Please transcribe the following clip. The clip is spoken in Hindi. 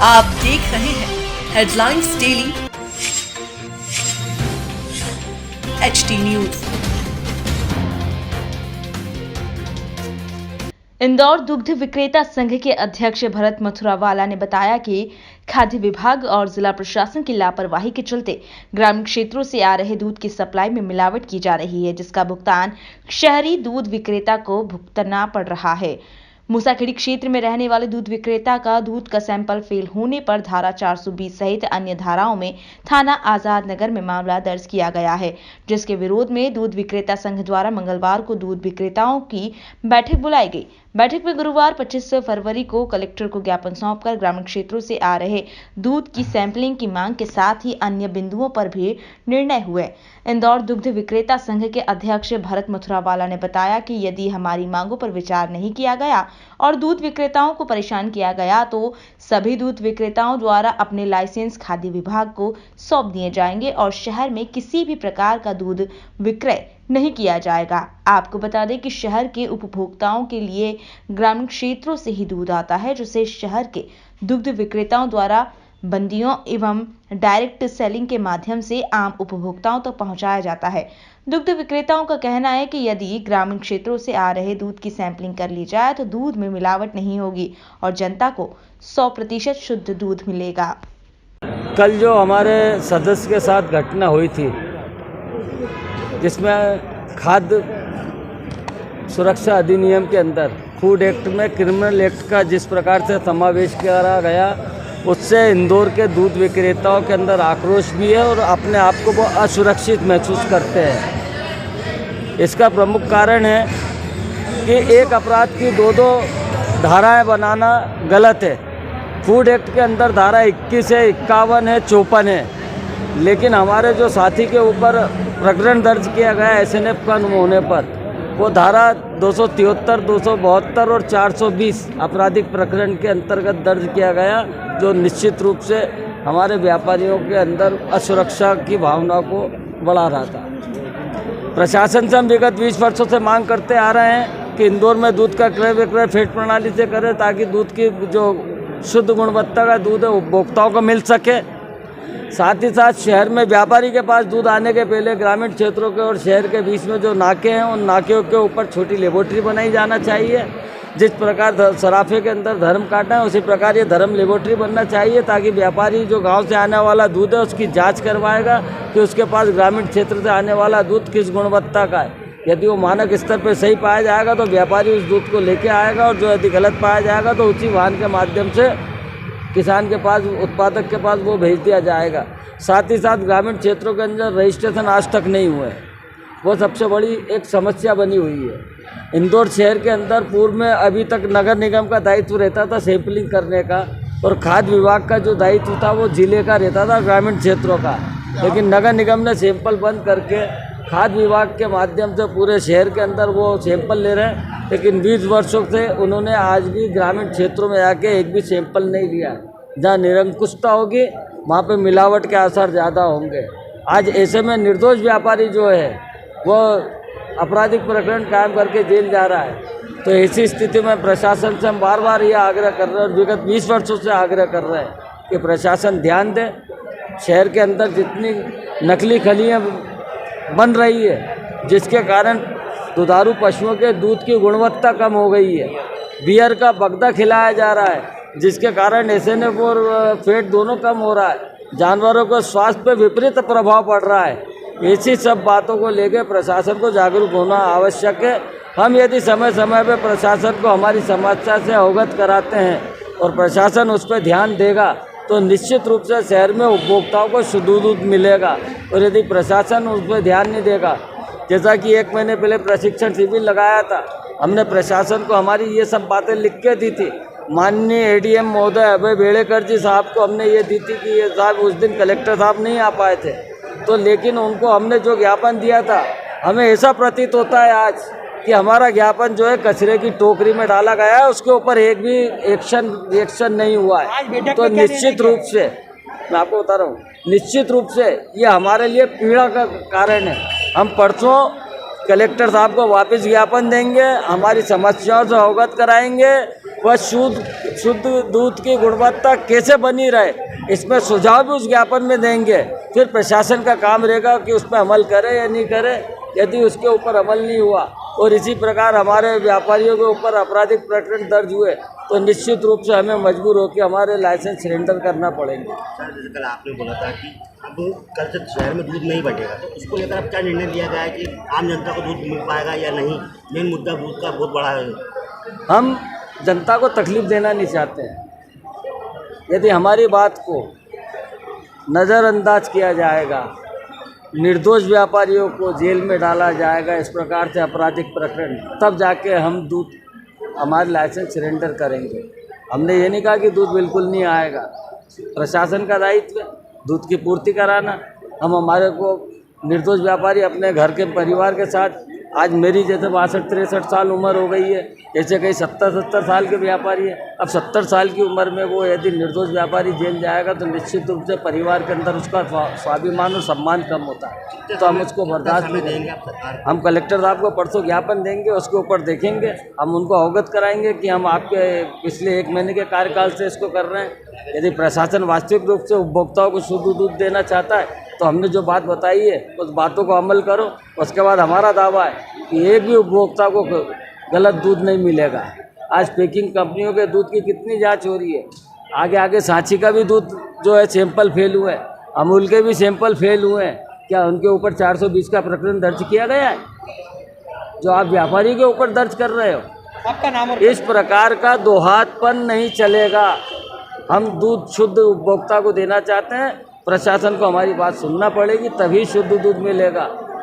आप देख रहे हैं headlines daily HD news. Indore दुग्ध विक्रेता संघ के अध्यक्ष भरत मथुरावाला ने बताया कि खाद्य विभाग और जिला प्रशासन की लापरवाही के चलते ग्रामीण क्षेत्रों से आ रहे दूध की सप्लाई में मिलावट की जा रही है, जिसका भुगतान शहरी दूध विक्रेता को भुगतना पड़ रहा है। मूसाखेड़ी क्षेत्र में रहने वाले दूध विक्रेता का दूध का सैंपल फेल होने पर धारा 420 सहित अन्य धाराओं में थाना आजाद नगर में मामला दर्ज किया गया है, जिसके विरोध में दूध विक्रेता संघ द्वारा मंगलवार को दूध विक्रेताओं की बैठक बुलाई गई। बैठक में गुरुवार 25 फरवरी को कलेक्टर को ज्ञापन सौंपकर ग्रामीण क्षेत्रों से आ रहे दूध की सैंपलिंग की मांग के साथ ही अन्य बिंदुओं पर भी निर्णय हुए। इंदौर दुग्ध विक्रेता संघ के अध्यक्ष भरत मथुरावाला ने बताया कि यदि हमारी मांगों पर विचार नहीं किया गया और दूध विक्रेताओं को परेशान किया गया तो सभी दूध विक्रेताओं द्वारा अपने लाइसेंस खाद्य विभाग को सौंप दिए जाएंगे और शहर में किसी भी प्रकार का दूध विक्रय नहीं किया जाएगा। आपको बता दें कि शहर के उपभोक्ताओं के लिए ग्रामीण क्षेत्रों से ही दूध आता है, जिसे शहर के दुग्ध विक्रेताओं द्वारा बंदियों एवं डायरेक्ट सेलिंग के माध्यम से आम उपभोक्ताओं तक पहुंचाया जाता है। दुग्ध विक्रेताओं का कहना है कि यदि ग्रामीण क्षेत्रों से आ रहे दूध की सैंपलिंग कर ली जाए तो दूध में मिलावट नहीं होगी और जनता को 100% शुद्ध दूध मिलेगा। कल जो हमारे सदस्य के साथ घटना हुई थी, जिसमें खाद्य सुरक्षा अधिनियम के अंदर फूड एक्ट में क्रिमिनल एक्ट का जिस प्रकार से समावेश करा गया, उससे इंदौर के दूध विक्रेताओं के अंदर आक्रोश भी है और अपने आप को वो असुरक्षित महसूस करते हैं। इसका प्रमुख कारण है कि एक अपराध की दो धाराएं बनाना गलत है। फूड एक्ट के अंदर धारा 21 है, 51 है, 54 है, लेकिन हमारे जो साथी के ऊपर प्रकरण दर्ज किया गया SNF कानून होने पर वो धारा 273, 272 और 420 आपराधिक प्रकरण के अंतर्गत दर्ज किया गया, जो निश्चित रूप से हमारे व्यापारियों के अंदर असुरक्षा की भावना को बढ़ा रहा था। प्रशासन से हम विगत 20 वर्षों से मांग करते आ रहे हैं कि इंदौर में दूध का क्रय विक्रय फेड प्रणाली से करें, ताकि दूध की जो शुद्ध गुणवत्ता का दूध है उपभोक्ताओं को मिल सके। साथ ही साथ शहर में व्यापारी के पास दूध आने के पहले ग्रामीण क्षेत्रों के और शहर के बीच में जो नाके हैं, उन नाकों के ऊपर छोटी लेबोरेटरी बनाई जाना चाहिए। जिस प्रकार सराफे के अंदर धर्म काटा है, उसी प्रकार ये धर्म लेबोरेटरी बनना चाहिए, ताकि व्यापारी जो गांव से आने वाला दूध है उसकी जांच करवाएगा कि उसके पास ग्रामीण क्षेत्र से आने वाला दूध किस गुणवत्ता का है। यदि वो मानक स्तर पर सही पाया जाएगा तो व्यापारी उस दूध को लेके आएगा, और जो यदि गलत पाया जाएगा तो उसी वाहन के माध्यम से किसान के पास, उत्पादक के पास वो भेज दिया जाएगा। साथ ही साथ ग्रामीण क्षेत्रों के अंदर रजिस्ट्रेशन आज तक नहीं हुए, वो सबसे बड़ी एक समस्या बनी हुई है। इंदौर शहर के अंदर पूर्व में अभी तक नगर निगम का दायित्व रहता था सैंपलिंग करने का, और खाद्य विभाग का जो दायित्व था वो जिले का रहता था ग्रामीण क्षेत्रों का, लेकिन नगर निगम ने सैंपल बंद करके खाद्य विभाग के माध्यम से पूरे शहर के अंदर वो सैंपल ले रहे हैं। लेकिन 20 वर्षों से उन्होंने आज भी ग्रामीण क्षेत्रों में आके एक भी सैंपल नहीं लिया। जहाँ निरंकुशता होगी वहाँ पे मिलावट के आसार ज़्यादा होंगे। आज ऐसे में निर्दोष व्यापारी जो है वो आपराधिक प्रकरण कायम करके जेल जा रहा है। तो ऐसी स्थिति में प्रशासन से हम बार बार ये आग्रह कर रहे हैं और विगत 20 वर्षों से आग्रह कर रहे हैं कि प्रशासन ध्यान दे। शहर के अंदर जितनी नकली खलियाँ बन रही है, जिसके कारण दुधारू पशुओं के दूध की गुणवत्ता कम हो गई है, बियर का बगदा खिलाया जा रहा है, जिसके कारण SNF और फैट दोनों कम हो रहा है, जानवरों को स्वास्थ्य पर विपरीत प्रभाव पड़ रहा है। ऐसी सब बातों को लेकर प्रशासन को जागरूक होना आवश्यक है। हम यदि समय समय पर प्रशासन को हमारी समस्या से अवगत कराते हैं और प्रशासन उस पर ध्यान देगा तो निश्चित रूप से शहर में उपभोक्ताओं को शुद्ध दूध मिलेगा। और यदि प्रशासन उस पर ध्यान नहीं देगा, जैसा कि 1 महीने पहले प्रशिक्षण शिविर लगाया था, हमने प्रशासन को हमारी ये सब बातें लिख के दी थी। माननीय ADM महोदय अभय बेड़ेकर जी साहब को हमने ये दी थी कि ये साहब उस दिन कलेक्टर साहब नहीं आ पाए थे, तो लेकिन उनको हमने जो ज्ञापन दिया था, हमें ऐसा प्रतीत होता है आज कि हमारा ज्ञापन जो है कचरे की टोकरी में डाला गया है, उसके ऊपर एक भी रिएक्शन नहीं हुआ है। तो निश्चित रूप से मैं आपको बता रहा हूँ, निश्चित रूप से ये हमारे लिए पीड़ा का कारण है। हम परसों कलेक्टर साहब को वापस ज्ञापन देंगे, हमारी समस्याओं से अवगत कराएंगे वह शुद्ध दूध की गुणवत्ता कैसे बनी रहे, इसमें सुझाव भी उस ज्ञापन में देंगे। फिर प्रशासन का काम रहेगा कि उस पर अमल करे या नहीं करे। यदि उसके ऊपर अमल नहीं हुआ और इसी प्रकार हमारे व्यापारियों के ऊपर आपराधिक प्रकरण दर्ज हुए तो निश्चित रूप से हमें मजबूर होकर हमारे लाइसेंस सरेंडर करना पड़ेंगे। सर, जैसे कल आपने बोला था कि अब कल से शहर में दूध नहीं बटेगा, तो उसको लेकर अब क्या निर्णय लिया गया है कि आम जनता को दूध मिल पाएगा या नहीं? मेन मुद्दा दूध का बहुत बड़ा है। हम जनता को तकलीफ देना नहीं चाहते हैं। यदि हमारी बात को नज़रअंदाज किया जाएगा, निर्दोष व्यापारियों को जेल में डाला जाएगा, इस प्रकार से आपराधिक प्रकरण, तब जाके हम दूध हमारे लाइसेंस सरेंडर करेंगे। हमने ये नहीं कहा कि दूध बिल्कुल नहीं आएगा। प्रशासन का दायित्व है दूध की पूर्ति कराना। हम हमारे को निर्दोष व्यापारी अपने घर के परिवार के साथ, आज मेरी जैसे 62-63 साल उम्र हो गई है, जैसे कई 70-70 साल के व्यापारी है। अब 70 साल की उम्र में वो यदि निर्दोष व्यापारी जेल जाएगा तो निश्चित रूप से परिवार के अंदर उसका स्वाभिमान और सम्मान कम होता है, तो हम उसको बर्दाश्त नहीं देंगे। हम कलेक्टर साहब को परसों ज्ञापन देंगे, उसके ऊपर देखेंगे, हम उनको अवगत कराएंगे कि हम आपके पिछले 1 महीने के कार्यकाल से इसको कर रहे हैं। यदि प्रशासन वास्तविक रूप से उपभोक्ताओं को शुद्ध दूध देना चाहता है तो हमने जो बात बताई है उस बातों को अमल करो। उसके बाद हमारा दावा है कि एक भी उपभोक्ता को गलत दूध नहीं मिलेगा। आज पैकिंग कंपनियों के दूध की कितनी जांच हो रही है, आगे सांची का भी दूध जो है सैंपल फेल हुए हैं, अमूल के भी सैंपल फेल हुए हैं। क्या उनके ऊपर 420 का प्रकरण दर्ज किया गया है जो आप व्यापारी के ऊपर दर्ज कर रहे हो? आपका नाम और इस प्रकार का दोहातपन नहीं चलेगा। हम दूध शुद्ध उपभोक्ता को देना चाहते हैं, प्रशासन को हमारी बात सुनना पड़ेगी, तभी शुद्ध दूध मिलेगा।